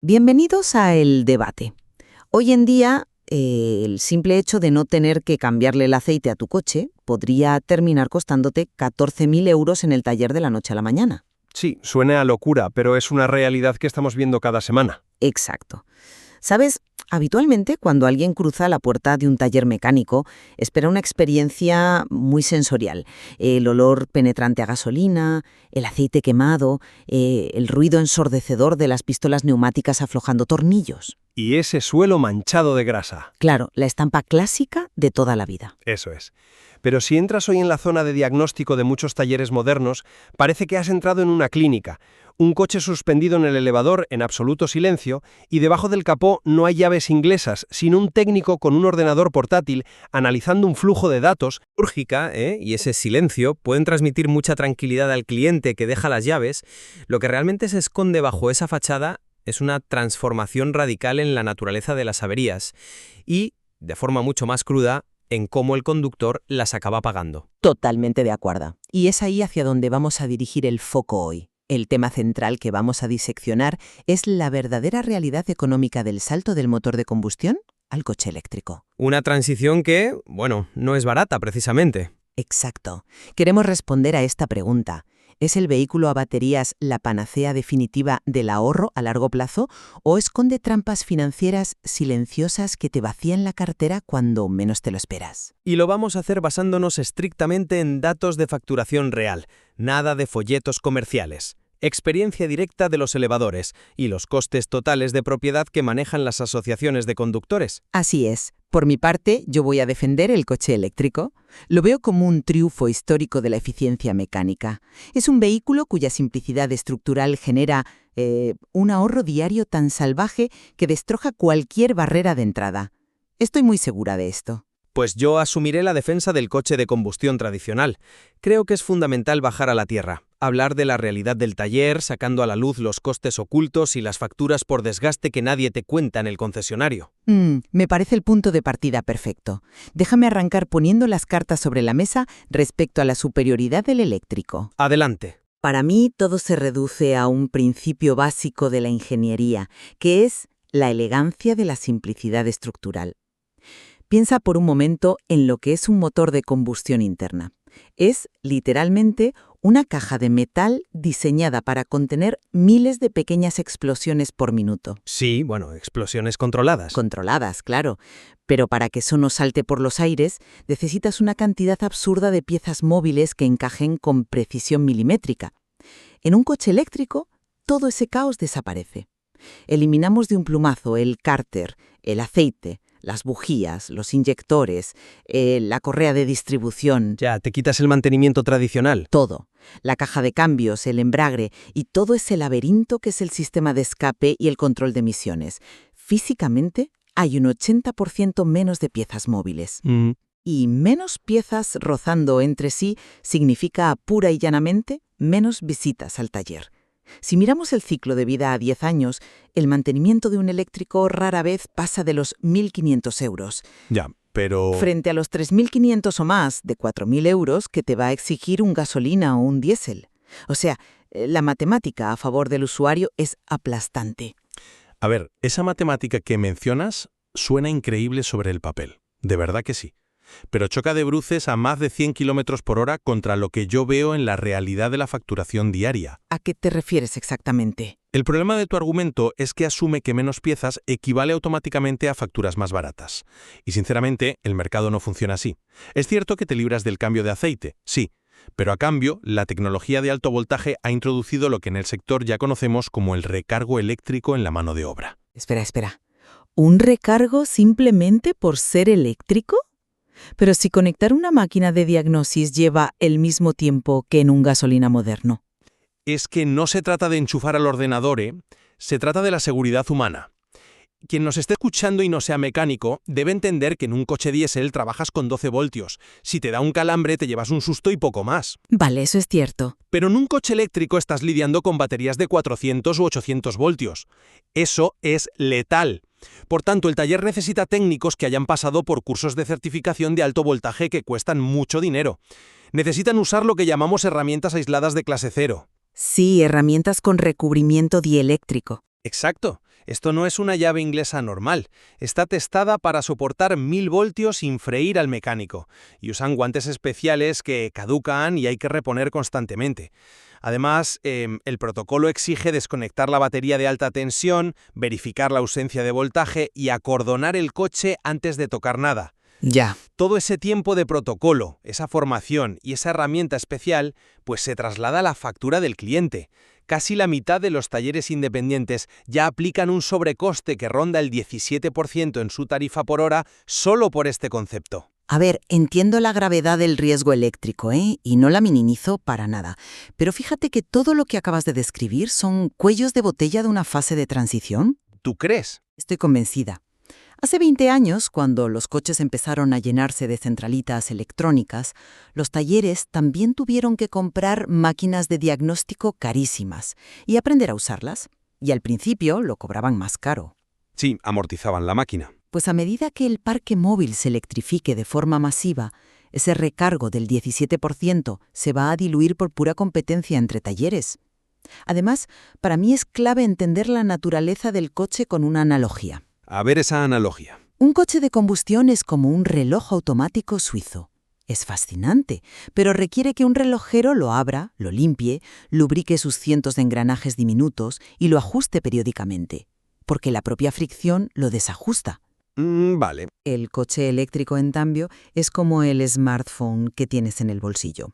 Bienvenidos a El Debate. Hoy en día, el simple hecho de no tener que cambiarle el aceite a tu coche podría terminar costándote 14.000 euros en el taller de la noche a la mañana. Sí, suena a locura, pero es una realidad que estamos viendo cada semana. Exacto. ¿Sabes? Habitualmente, cuando alguien cruza la puerta de un taller mecánico, espera una experiencia muy sensorial. El olor penetrante a gasolina, el aceite quemado, el ruido ensordecedor de las pistolas neumáticas aflojando tornillos. Y ese suelo manchado de grasa. Claro, la estampa clásica de toda la vida. Eso es. Pero si entras hoy en la zona de diagnóstico de muchos talleres modernos, parece que has entrado en una clínica. Un coche suspendido en el elevador en absoluto silencio y debajo del capó no hay llaves inglesas, sino un técnico con un ordenador portátil analizando un flujo de datos. Quirúrgica, y ese silencio pueden transmitir mucha tranquilidad al cliente que deja las llaves. Lo que realmente se esconde bajo esa fachada es una transformación radical en la naturaleza de las averías y, de forma mucho más cruda, en cómo el conductor las acaba pagando. Totalmente de acuerdo. Y es ahí hacia donde vamos a dirigir el foco hoy. El tema central que vamos a diseccionar es la verdadera realidad económica del salto del motor de combustión al coche eléctrico. Una transición que, no es barata precisamente. Exacto. Queremos responder a esta pregunta. ¿Es el vehículo a baterías la panacea definitiva del ahorro a largo plazo o esconde trampas financieras silenciosas que te vacían la cartera cuando menos te lo esperas? Y lo vamos a hacer basándonos estrictamente en datos de facturación real, nada de folletos comerciales. Experiencia directa de los elevadores y los costes totales de propiedad que manejan las asociaciones de conductores. Así es. Por mi parte, yo voy a defender el coche eléctrico. Lo veo como un triunfo histórico de la eficiencia mecánica. Es un vehículo cuya simplicidad estructural genera un ahorro diario tan salvaje que destroza cualquier barrera de entrada. Estoy muy segura de esto. Pues yo asumiré la defensa del coche de combustión tradicional. Creo que es fundamental bajar a la tierra, hablar de la realidad del taller, sacando a la luz los costes ocultos y las facturas por desgaste que nadie te cuenta en el concesionario. Me parece el punto de partida perfecto. Déjame arrancar poniendo las cartas sobre la mesa respecto a la superioridad del eléctrico. Adelante. Para mí, todo se reduce a un principio básico de la ingeniería, que es la elegancia de la simplicidad estructural. Piensa por un momento en lo que es un motor de combustión interna. Es, literalmente, una caja de metal diseñada para contener miles de pequeñas explosiones por minuto. Sí, explosiones controladas. Controladas, claro. Pero para que eso no salte por los aires, necesitas una cantidad absurda de piezas móviles que encajen con precisión milimétrica. En un coche eléctrico, todo ese caos desaparece. Eliminamos de un plumazo el cárter, el aceite, las bujías, los inyectores, la correa de distribución. Ya, te quitas el mantenimiento tradicional. Todo. La caja de cambios, el embrague y todo ese laberinto que es el sistema de escape y el control de emisiones. Físicamente, hay un 80% menos de piezas móviles. Y menos piezas rozando entre sí significa pura y llanamente menos visitas al taller. Si miramos el ciclo de vida a 10 años, el mantenimiento de un eléctrico rara vez pasa de los 1.500 euros. Ya, pero... Frente a los 3.500 o más de 4.000 euros que te va a exigir un gasolina o un diésel. O sea, la matemática a favor del usuario es aplastante. A ver, esa matemática que mencionas suena increíble sobre el papel. De verdad que sí. Pero choca de bruces a más de 100 km por hora contra lo que yo veo en la realidad de la facturación diaria. ¿A qué te refieres exactamente? El problema de tu argumento es que asume que menos piezas equivale automáticamente a facturas más baratas. Y sinceramente, el mercado no funciona así. Es cierto que te libras del cambio de aceite, sí, pero a cambio, la tecnología de alto voltaje ha introducido lo que en el sector ya conocemos como el recargo eléctrico en la mano de obra. Espera. ¿Un recargo simplemente por ser eléctrico? Pero si conectar una máquina de diagnosis lleva el mismo tiempo que en un gasolina moderno. Es que no se trata de enchufar al ordenador, se trata de la seguridad humana. Quien nos esté escuchando y no sea mecánico debe entender que en un coche diésel trabajas con 12 voltios. Si te da un calambre te llevas un susto y poco más. Vale, eso es cierto. Pero en un coche eléctrico estás lidiando con baterías de 400 u 800 voltios. Eso es letal. Por tanto, el taller necesita técnicos que hayan pasado por cursos de certificación de alto voltaje que cuestan mucho dinero. Necesitan usar lo que llamamos herramientas aisladas de clase cero. Sí, herramientas con recubrimiento dieléctrico. Exacto. Esto no es una llave inglesa normal. Está testada para soportar 1000 voltios sin freír al mecánico. Y usan guantes especiales que caducan y hay que reponer constantemente. Además, el protocolo exige desconectar la batería de alta tensión, verificar la ausencia de voltaje y acordonar el coche antes de tocar nada. Ya. Todo ese tiempo de protocolo, esa formación y esa herramienta especial, pues se traslada a la factura del cliente. Casi la mitad de los talleres independientes ya aplican un sobrecoste que ronda el 17% en su tarifa por hora solo por este concepto. A ver, entiendo la gravedad del riesgo eléctrico, y no la minimizo para nada. Pero fíjate que todo lo que acabas de describir son cuellos de botella de una fase de transición. ¿Tú crees? Estoy convencida. Hace 20 años, cuando los coches empezaron a llenarse de centralitas electrónicas, los talleres también tuvieron que comprar máquinas de diagnóstico carísimas y aprender a usarlas. Y al principio lo cobraban más caro. Sí, amortizaban la máquina. Pues a medida que el parque móvil se electrifique de forma masiva, ese recargo del 17% se va a diluir por pura competencia entre talleres. Además, para mí es clave entender la naturaleza del coche con una analogía. A ver esa analogía. Un coche de combustión es como un reloj automático suizo. Es fascinante, pero requiere que un relojero lo abra, lo limpie, lubrique sus cientos de engranajes diminutos y lo ajuste periódicamente, porque la propia fricción lo desajusta. Vale. El coche eléctrico, en cambio, es como el smartphone que tienes en el bolsillo.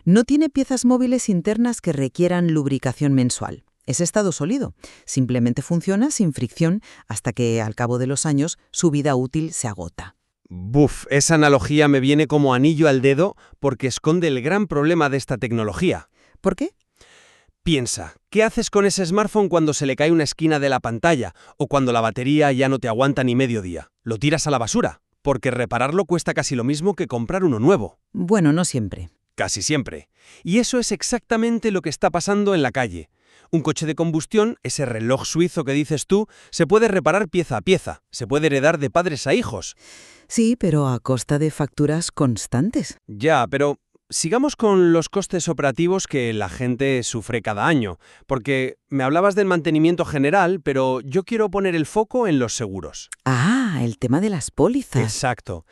No tiene piezas móviles internas que requieran lubricación mensual. Es estado sólido. Simplemente funciona sin fricción hasta que, al cabo de los años, su vida útil se agota. Buf, esa analogía me viene como anillo al dedo porque esconde el gran problema de esta tecnología. ¿Por qué? Piensa, ¿qué haces con ese smartphone cuando se le cae una esquina de la pantalla o cuando la batería ya no te aguanta ni medio día? Lo tiras a la basura, porque repararlo cuesta casi lo mismo que comprar uno nuevo. Bueno, no siempre. Casi siempre. Y eso es exactamente lo que está pasando en la calle. Un coche de combustión, ese reloj suizo que dices tú, se puede reparar pieza a pieza, se puede heredar de padres a hijos. Sí, pero a costa de facturas constantes. Ya, pero sigamos con los costes operativos que la gente sufre cada año, porque me hablabas del mantenimiento general, pero yo quiero poner el foco en los seguros. Ah, el tema de las pólizas. Exacto.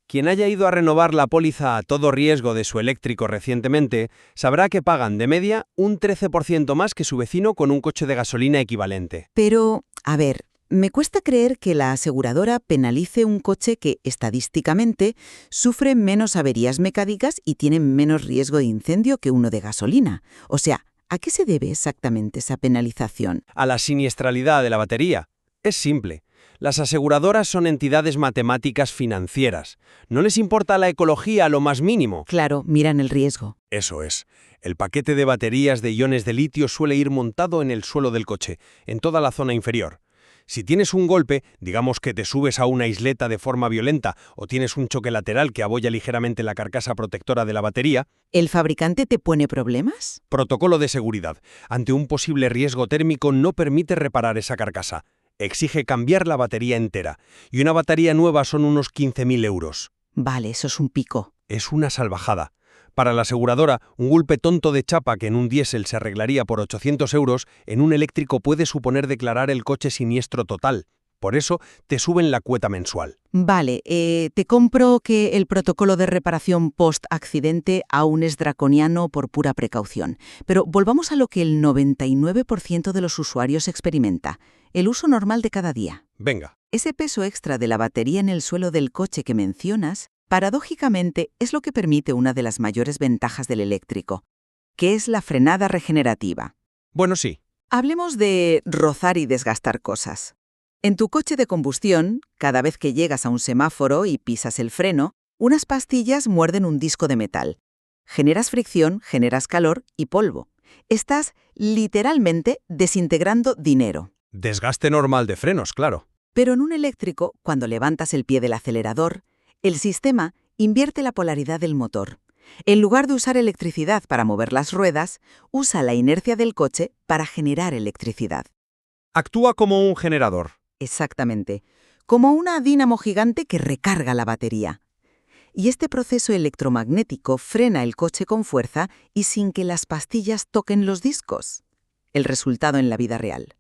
Quien haya ido a renovar la póliza a todo riesgo de su eléctrico recientemente, sabrá que pagan de media un 13% más que su vecino con un coche de gasolina equivalente. Pero, a ver, me cuesta creer que la aseguradora penalice un coche que, estadísticamente, sufre menos averías mecánicas y tiene menos riesgo de incendio que uno de gasolina. O sea, ¿a qué se debe exactamente esa penalización? A la siniestralidad de la batería. Es simple. Las aseguradoras son entidades matemáticas financieras. No les importa la ecología a lo más mínimo. Claro, miran el riesgo. Eso es. El paquete de baterías de iones de litio suele ir montado en el suelo del coche, en toda la zona inferior. Si tienes un golpe, digamos que te subes a una isleta de forma violenta o tienes un choque lateral que abolla ligeramente la carcasa protectora de la batería, ¿El fabricante te pone problemas? protocolo de seguridad. Ante un posible riesgo térmico no permite reparar esa carcasa. Exige cambiar la batería entera. Y una batería nueva son unos 15.000 euros. Vale, eso es un pico. Es una salvajada. Para la aseguradora, un golpe tonto de chapa que en un diésel se arreglaría por 800 euros, en un eléctrico puede suponer declarar el coche siniestro total. Por eso, te suben la cuota mensual. Vale, te compro que el protocolo de reparación post-accidente aún es draconiano por pura precaución. Pero volvamos a lo que el 99% de los usuarios experimenta, el uso normal de cada día. Venga. Ese peso extra de la batería en el suelo del coche que mencionas, paradójicamente, es lo que permite una de las mayores ventajas del eléctrico, que es la frenada regenerativa. Bueno, sí. Hablemos de rozar y desgastar cosas. En tu coche de combustión, cada vez que llegas a un semáforo y pisas el freno, unas pastillas muerden un disco de metal. Generas fricción, generas calor y polvo. Estás literalmente desintegrando dinero. Desgaste normal de frenos, claro. Pero en un eléctrico, cuando levantas el pie del acelerador, el sistema invierte la polaridad del motor. En lugar de usar electricidad para mover las ruedas, usa la inercia del coche para generar electricidad. Actúa como un generador. Exactamente, como una dínamo gigante que recarga la batería. Y este proceso electromagnético frena el coche con fuerza y sin que las pastillas toquen los discos. El resultado en la vida real: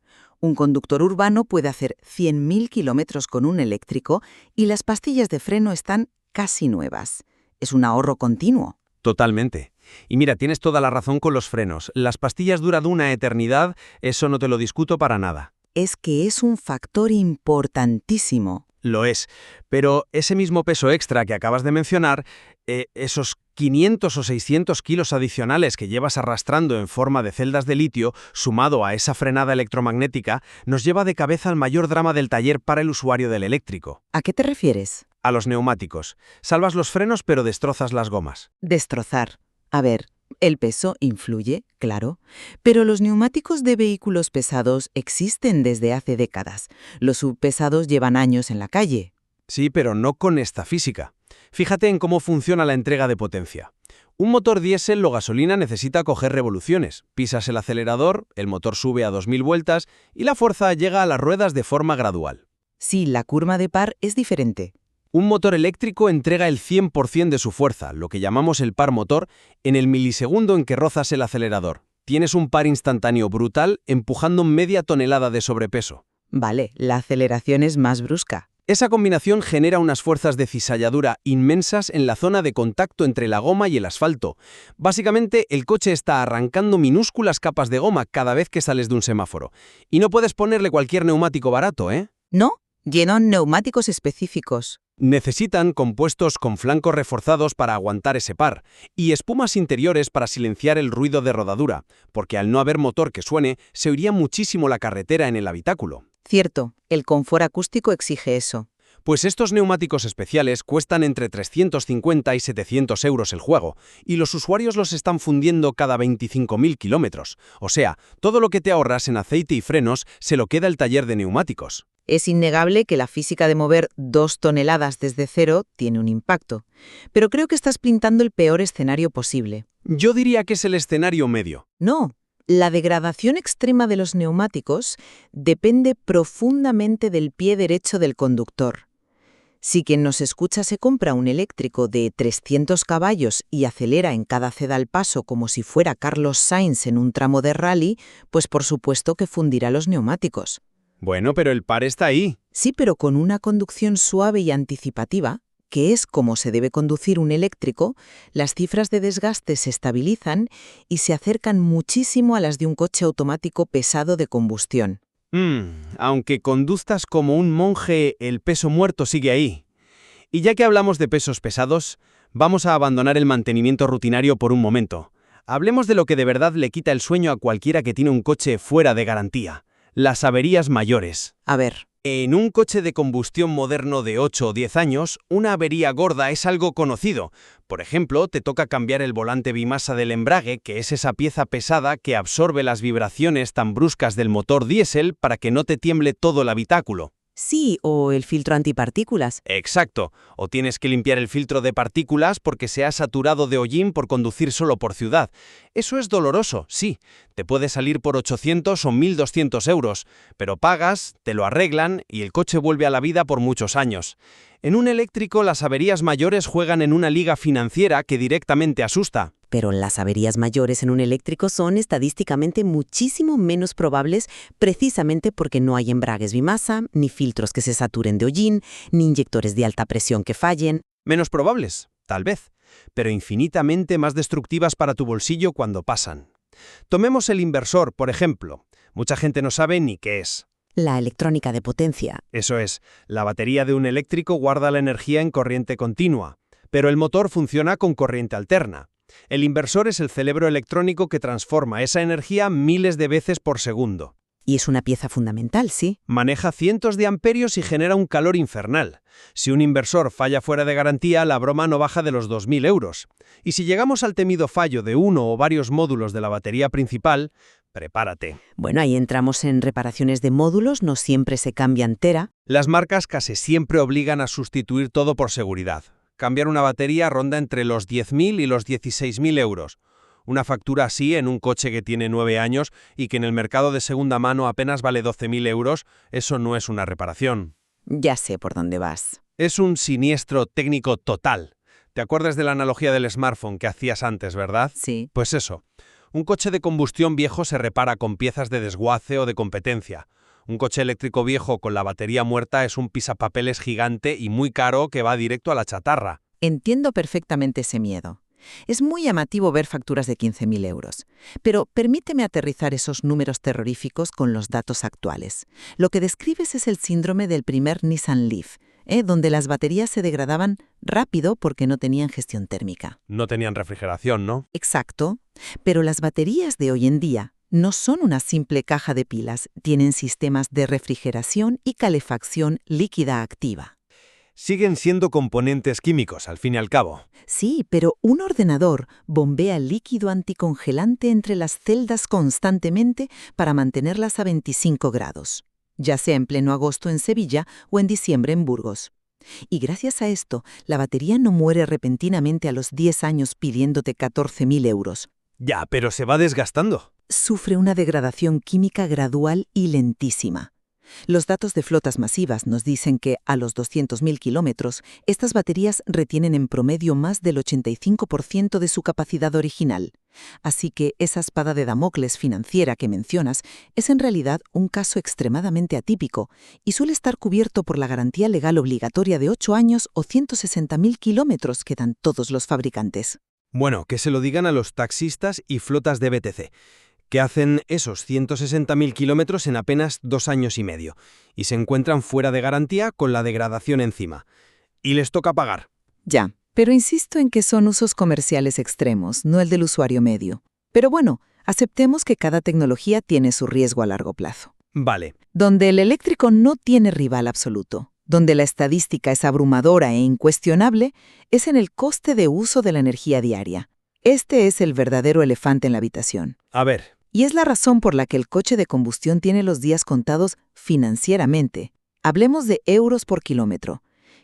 Un conductor urbano puede hacer 100.000 kilómetros con un eléctrico y las pastillas de freno están casi nuevas. Es un ahorro continuo. Totalmente. Y mira, tienes toda la razón con los frenos. Las pastillas duran una eternidad, eso no te lo discuto para nada. Es que es un factor importantísimo. Lo es, pero ese mismo peso extra que acabas de mencionar, esos 500 o 600 kilos adicionales que llevas arrastrando en forma de celdas de litio, sumado a esa frenada electromagnética, nos lleva de cabeza al mayor drama del taller para el usuario del eléctrico. ¿A qué te refieres? A los neumáticos. Salvas los frenos pero destrozas las gomas. Destrozar. A ver, el peso influye, claro, pero los neumáticos de vehículos pesados existen desde hace décadas. Los subpesados llevan años en la calle. Sí, pero no con esta física. Fíjate en cómo funciona la entrega de potencia. Un motor diésel o gasolina necesita coger revoluciones. Pisas el acelerador, el motor sube a 2000 vueltas y la fuerza llega a las ruedas de forma gradual. Sí, la curva de par es diferente. Un motor eléctrico entrega el 100% de su fuerza, lo que llamamos el par motor, en el milisegundo en que rozas el acelerador. Tienes un par instantáneo brutal empujando media tonelada de sobrepeso. Vale, la aceleración es más brusca. Esa combinación genera unas fuerzas de cizalladura inmensas en la zona de contacto entre la goma y el asfalto. Básicamente, el coche está arrancando minúsculas capas de goma cada vez que sales de un semáforo. Y no puedes ponerle cualquier neumático barato, ¿eh? ¿No? Llenan neumáticos específicos. Necesitan compuestos con flancos reforzados para aguantar ese par y espumas interiores para silenciar el ruido de rodadura, porque al no haber motor que suene, se oiría muchísimo la carretera en el habitáculo. Cierto, el confort acústico exige eso. Pues estos neumáticos especiales cuestan entre 350 y 700 euros el juego, y los usuarios los están fundiendo cada 25.000 kilómetros. O sea, todo lo que te ahorras en aceite y frenos se lo queda el taller de neumáticos. Es innegable que la física de mover 2 toneladas desde cero tiene un impacto, pero creo que estás pintando el peor escenario posible. Yo diría que es el escenario medio. No, la degradación extrema de los neumáticos depende profundamente del pie derecho del conductor. Si quien nos escucha se compra un eléctrico de 300 caballos y acelera en cada ceda al paso como si fuera Carlos Sainz en un tramo de rally, pues por supuesto que fundirá los neumáticos. Bueno, pero el par está ahí. Sí, pero con una conducción suave y anticipativa, que es como se debe conducir un eléctrico, las cifras de desgaste se estabilizan y se acercan muchísimo a las de un coche automático pesado de combustión. Aunque conduzcas como un monje, el peso muerto sigue ahí. Y ya que hablamos de pesos pesados, vamos a abandonar el mantenimiento rutinario por un momento. Hablemos de lo que de verdad le quita el sueño a cualquiera que tiene un coche fuera de garantía. Las averías mayores. A ver. En un coche de combustión moderno de 8 o 10 años, una avería gorda es algo conocido. Por ejemplo, te toca cambiar el volante bimasa del embrague, que es esa pieza pesada que absorbe las vibraciones tan bruscas del motor diésel para que no te tiemble todo el habitáculo. Sí, o el filtro antipartículas. Exacto. O tienes que limpiar el filtro de partículas porque se ha saturado de hollín por conducir solo por ciudad. Eso es doloroso, sí. Te puede salir por 800 o 1.200 euros, pero pagas, te lo arreglan y el coche vuelve a la vida por muchos años. En un eléctrico, las averías mayores juegan en una liga financiera que directamente asusta. Pero las averías mayores en un eléctrico son estadísticamente muchísimo menos probables precisamente porque no hay embragues bimasa, ni filtros que se saturen de hollín, ni inyectores de alta presión que fallen. Menos probables, tal vez, pero infinitamente más destructivas para tu bolsillo cuando pasan. Tomemos el inversor, por ejemplo. Mucha gente no sabe ni qué es. La electrónica de potencia. Eso es, la batería de un eléctrico guarda la energía en corriente continua, pero el motor funciona con corriente alterna. El inversor es el cerebro electrónico que transforma esa energía miles de veces por segundo. Y es una pieza fundamental, sí. Maneja cientos de amperios y genera un calor infernal. Si un inversor falla fuera de garantía, la broma no baja de los 2.000 euros. Y si llegamos al temido fallo de uno o varios módulos de la batería principal, prepárate. Bueno, ahí entramos en reparaciones de módulos, no siempre se cambia entera. Las marcas casi siempre obligan a sustituir todo por seguridad. Cambiar una batería ronda entre los 10.000 y los 16.000 euros. Una factura así en un coche que tiene 9 años y que en el mercado de segunda mano apenas vale 12.000 euros, eso no es una reparación. Ya sé por dónde vas. Es un siniestro técnico total. ¿Te acuerdas de la analogía del smartphone que hacías antes, verdad? Sí. Pues eso. Un coche de combustión viejo se repara con piezas de desguace o de competencia. Un coche eléctrico viejo con la batería muerta es un pisapapeles gigante y muy caro que va directo a la chatarra. Entiendo perfectamente ese miedo. Es muy llamativo ver facturas de 15.000 euros. Pero permíteme aterrizar esos números terroríficos con los datos actuales. Lo que describes es el síndrome del primer Nissan Leaf, donde las baterías se degradaban rápido porque no tenían gestión térmica. No tenían refrigeración, ¿no? Exacto. Pero las baterías de hoy en día no son una simple caja de pilas, tienen sistemas de refrigeración y calefacción líquida activa. Siguen siendo componentes químicos, al fin y al cabo. Sí, pero un ordenador bombea líquido anticongelante entre las celdas constantemente para mantenerlas a 25 grados, ya sea en pleno agosto en Sevilla o en diciembre en Burgos. Y gracias a esto, la batería no muere repentinamente a los 10 años pidiéndote 14.000 euros. Ya, pero se va desgastando. Sufre una degradación química gradual y lentísima. Los datos de flotas masivas nos dicen que, a los 200.000 kilómetros, estas baterías retienen en promedio más del 85% de su capacidad original. Así que esa espada de Damocles financiera que mencionas es en realidad un caso extremadamente atípico y suele estar cubierto por la garantía legal obligatoria de 8 años o 160.000 kilómetros que dan todos los fabricantes. Bueno, que se lo digan a los taxistas y flotas de BTC, que hacen esos 160.000 kilómetros en apenas 2 años y medio, y se encuentran fuera de garantía con la degradación encima. Y les toca pagar. Ya, pero insisto en que son usos comerciales extremos, no el del usuario medio. Pero bueno, aceptemos que cada tecnología tiene su riesgo a largo plazo. Vale. Donde el eléctrico no tiene rival absoluto, donde la estadística es abrumadora e incuestionable, es en el coste de uso de la energía diaria. Este es el verdadero elefante en la habitación. A ver. Y es la razón por la que el coche de combustión tiene los días contados financieramente. Hablemos de euros por kilómetro.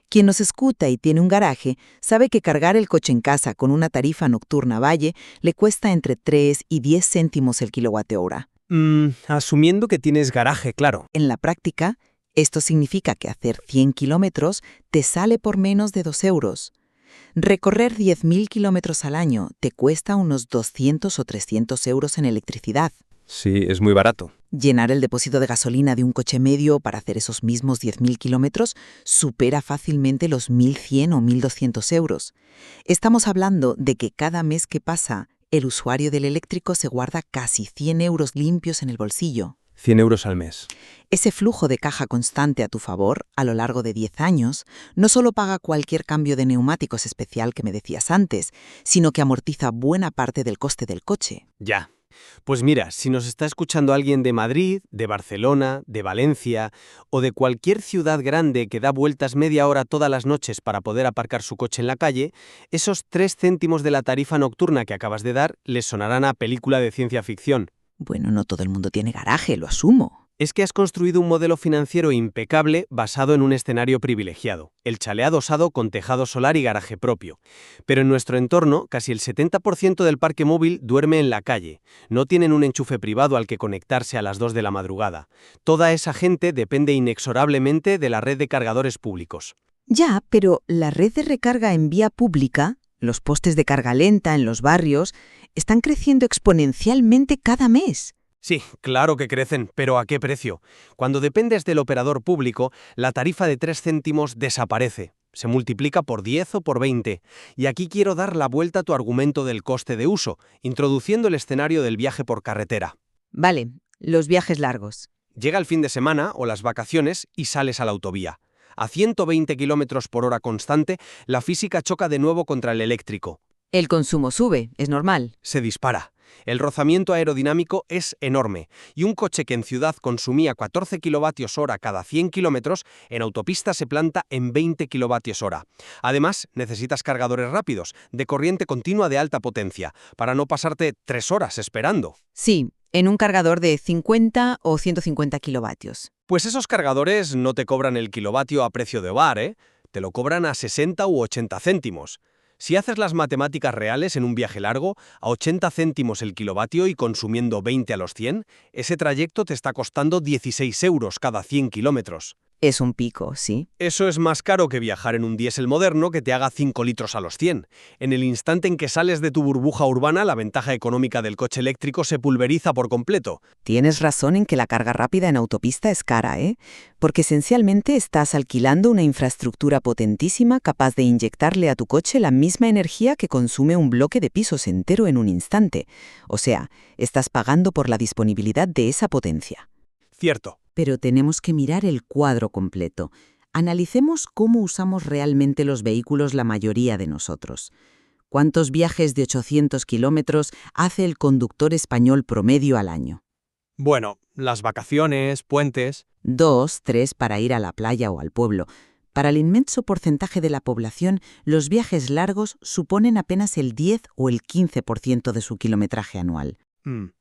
Quien nos escuta y tiene un garaje sabe que cargar el coche en casa con una tarifa nocturna Valle le cuesta entre 3 y 10 céntimos el kilovatio-hora. Asumiendo que tienes garaje, claro. En la práctica, esto significa que hacer 100 kilómetros te sale por menos de 2 euros. Recorrer 10.000 kilómetros al año te cuesta unos 200 o 300 euros en electricidad. Sí, es muy barato. Llenar el depósito de gasolina de un coche medio para hacer esos mismos 10.000 kilómetros supera fácilmente los 1.100 o 1.200 euros. Estamos hablando de que cada mes que pasa, el usuario del eléctrico se guarda casi 100 euros limpios en el bolsillo. 100 euros al mes. Ese flujo de caja constante a tu favor, a lo largo de 10 años, no solo paga cualquier cambio de neumáticos especial que me decías antes, sino que amortiza buena parte del coste del coche. Ya. Pues mira, si nos está escuchando alguien de Madrid, de Barcelona, de Valencia o de cualquier ciudad grande que da vueltas media hora todas las noches para poder aparcar su coche en la calle, esos 3 céntimos de la tarifa nocturna que acabas de dar les sonarán a película de ciencia ficción. Bueno, no todo el mundo tiene garaje, lo asumo. Es que has construido un modelo financiero impecable basado en un escenario privilegiado, el chalet adosado con tejado solar y garaje propio. Pero en nuestro entorno, casi el 70% del parque móvil duerme en la calle. No tienen un enchufe privado al que conectarse a las 2 de la madrugada. Toda esa gente depende inexorablemente de la red de cargadores públicos. Ya, pero la red de recarga en vía pública, los postes de carga lenta en los barrios, están creciendo exponencialmente cada mes. Sí, claro que crecen, pero ¿a qué precio? Cuando dependes del operador público, la tarifa de 3 céntimos desaparece. Se multiplica por 10 o por 20. Y aquí quiero dar la vuelta a tu argumento del coste de uso, introduciendo el escenario del viaje por carretera. Vale, los viajes largos. Llega el fin de semana o las vacaciones y sales a la autovía. A 120 km por hora constante, la física choca de nuevo contra el eléctrico. El consumo sube, es normal. Se dispara. El rozamiento aerodinámico es enorme, y un coche que en ciudad consumía 14 kWh cada 100 km, en autopista se planta en 20 kWh. Además, necesitas cargadores rápidos, de corriente continua de alta potencia, para no pasarte 3 horas esperando. Sí, en un cargador de 50 o 150 kilovatios. Pues esos cargadores no te cobran el kilovatio a precio de bar, ¿eh? Te lo cobran a 60 u 80 céntimos. Si haces las matemáticas reales en un viaje largo, a 80 céntimos el kilovatio y consumiendo 20 a los 100, ese trayecto te está costando 16 euros cada 100 kilómetros. Es un pico, sí. Eso es más caro que viajar en un diésel moderno que te haga 5 litros a los 100. En el instante en que sales de tu burbuja urbana, la ventaja económica del coche eléctrico se pulveriza por completo. Tienes razón en que la carga rápida en autopista es cara, ¿eh? Porque esencialmente estás alquilando una infraestructura potentísima capaz de inyectarle a tu coche la misma energía que consume un bloque de pisos entero en un instante. O sea, estás pagando por la disponibilidad de esa potencia. Cierto. Pero tenemos que mirar el cuadro completo. Analicemos cómo usamos realmente los vehículos la mayoría de nosotros. ¿Cuántos viajes de 800 kilómetros hace el conductor español promedio al año? Bueno, las vacaciones, puentes... 2, 3 para ir a la playa o al pueblo. Para el inmenso porcentaje de la población, los viajes largos suponen apenas el 10 o el 15% de su kilometraje anual.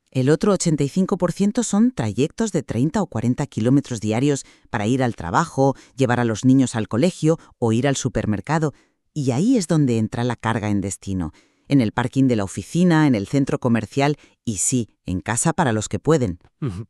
El otro 85% son trayectos de 30 o 40 kilómetros diarios para ir al trabajo, llevar a los niños al colegio o ir al supermercado. Y ahí es donde entra la carga en destino. En el parking de la oficina, en el centro comercial y sí, en casa para los que pueden.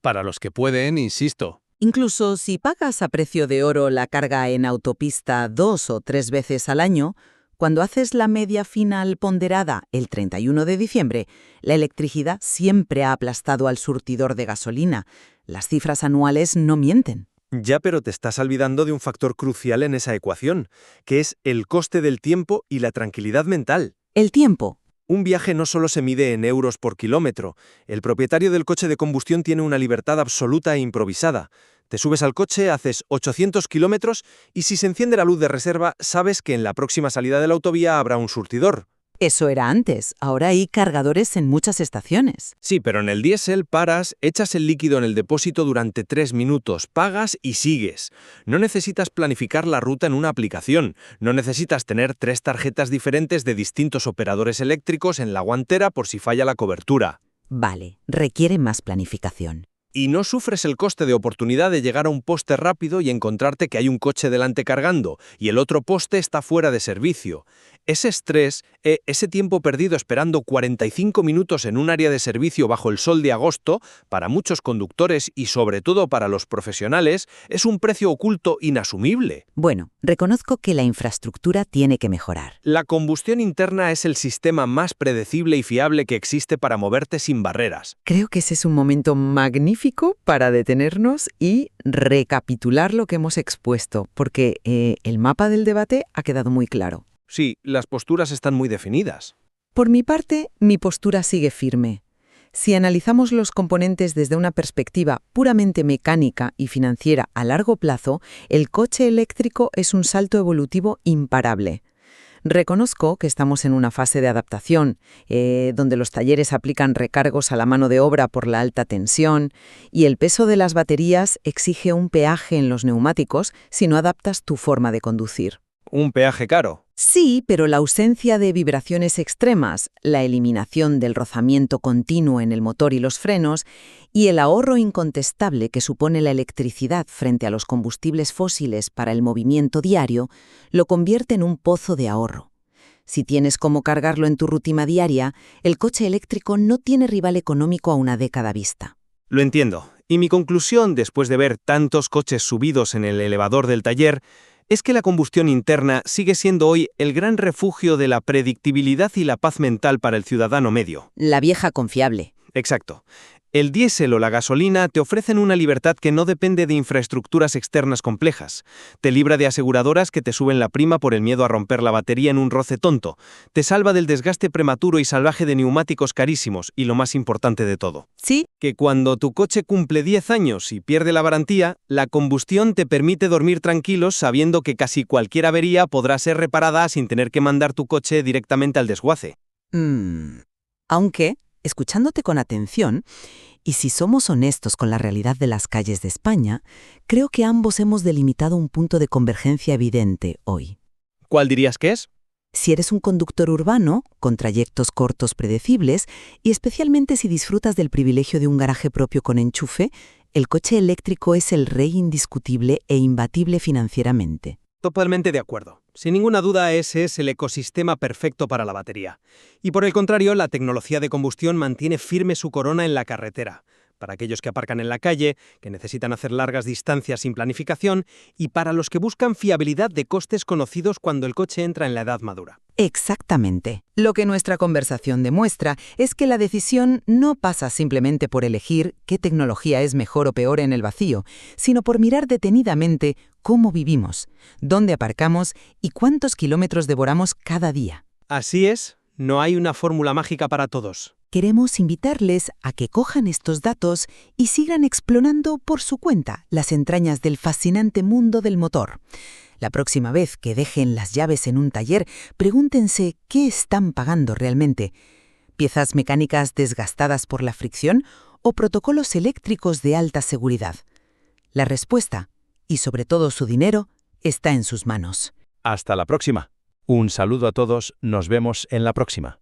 Para los que pueden, insisto. Incluso si pagas a precio de oro la carga en autopista 2 o 3 veces al año, cuando haces la media final ponderada el 31 de diciembre, la electricidad siempre ha aplastado al surtidor de gasolina. Las cifras anuales no mienten. Ya, pero te estás olvidando de un factor crucial en esa ecuación, que es el coste del tiempo y la tranquilidad mental. El tiempo. Un viaje no solo se mide en euros por kilómetro. El propietario del coche de combustión tiene una libertad absoluta e improvisada. Te subes al coche, haces 800 kilómetros y si se enciende la luz de reserva, sabes que en la próxima salida de la autovía habrá un surtidor. Eso era antes. Ahora hay cargadores en muchas estaciones. Sí, pero en el diésel paras, echas el líquido en el depósito durante 3 minutos, pagas y sigues. No necesitas planificar la ruta en una aplicación. No necesitas tener 3 tarjetas diferentes de distintos operadores eléctricos en la guantera por si falla la cobertura. Vale, requiere más planificación. Y no sufres el coste de oportunidad de llegar a un poste rápido y encontrarte que hay un coche delante cargando y el otro poste está fuera de servicio. Ese estrés, ese tiempo perdido esperando 45 minutos en un área de servicio bajo el sol de agosto, para muchos conductores y sobre todo para los profesionales, es un precio oculto inasumible. Bueno, reconozco que la infraestructura tiene que mejorar. La combustión interna es el sistema más predecible y fiable que existe para moverte sin barreras. Creo que ese es un momento magnífico para detenernos y recapitular lo que hemos expuesto, porque el mapa del debate ha quedado muy claro. Sí, las posturas están muy definidas. Por mi parte, mi postura sigue firme. Si analizamos los componentes desde una perspectiva puramente mecánica y financiera a largo plazo, el coche eléctrico es un salto evolutivo imparable. Reconozco que estamos en una fase de adaptación, donde los talleres aplican recargos a la mano de obra por la alta tensión y el peso de las baterías exige un peaje en los neumáticos si no adaptas tu forma de conducir. Un peaje caro. Sí, pero la ausencia de vibraciones extremas, la eliminación del rozamiento continuo en el motor y los frenos y el ahorro incontestable que supone la electricidad frente a los combustibles fósiles para el movimiento diario, lo convierte en un pozo de ahorro. Si tienes cómo cargarlo en tu rutina diaria, el coche eléctrico no tiene rival económico a una década vista. Lo entiendo. Y mi conclusión, después de ver tantos coches subidos en el elevador del taller, es que la combustión interna sigue siendo hoy el gran refugio de la predictibilidad y la paz mental para el ciudadano medio. La vieja confiable. Exacto. El diésel o la gasolina te ofrecen una libertad que no depende de infraestructuras externas complejas. Te libra de aseguradoras que te suben la prima por el miedo a romper la batería en un roce tonto. Te salva del desgaste prematuro y salvaje de neumáticos carísimos y lo más importante de todo. Sí. Que cuando tu coche cumple 10 años y pierde la garantía, la combustión te permite dormir tranquilos sabiendo que casi cualquier avería podrá ser reparada sin tener que mandar tu coche directamente al desguace. Aunque, escuchándote con atención, y si somos honestos con la realidad de las calles de España, creo que ambos hemos delimitado un punto de convergencia evidente hoy. ¿Cuál dirías que es? Si eres un conductor urbano, con trayectos cortos predecibles, y especialmente si disfrutas del privilegio de un garaje propio con enchufe, el coche eléctrico es el rey indiscutible e imbatible financieramente. Totalmente de acuerdo. Sin ninguna duda, ese es el ecosistema perfecto para la batería. Y por el contrario, la tecnología de combustión mantiene firme su corona en la carretera. para aquellos que aparcan en la calle, que necesitan hacer largas distancias sin planificación, y para los que buscan fiabilidad de costes conocidos cuando el coche entra en la edad madura. Exactamente. Lo que nuestra conversación demuestra es que la decisión no pasa simplemente por elegir qué tecnología es mejor o peor en el vacío, sino por mirar detenidamente cómo vivimos, dónde aparcamos y cuántos kilómetros devoramos cada día. Así es, no hay una fórmula mágica para todos. Queremos invitarles a que cojan estos datos y sigan explorando por su cuenta las entrañas del fascinante mundo del motor. La próxima vez que dejen las llaves en un taller, pregúntense qué están pagando realmente. ¿Piezas mecánicas desgastadas por la fricción o protocolos eléctricos de alta seguridad? La respuesta, y sobre todo su dinero, está en sus manos. Hasta la próxima. Un saludo a todos, nos vemos en la próxima.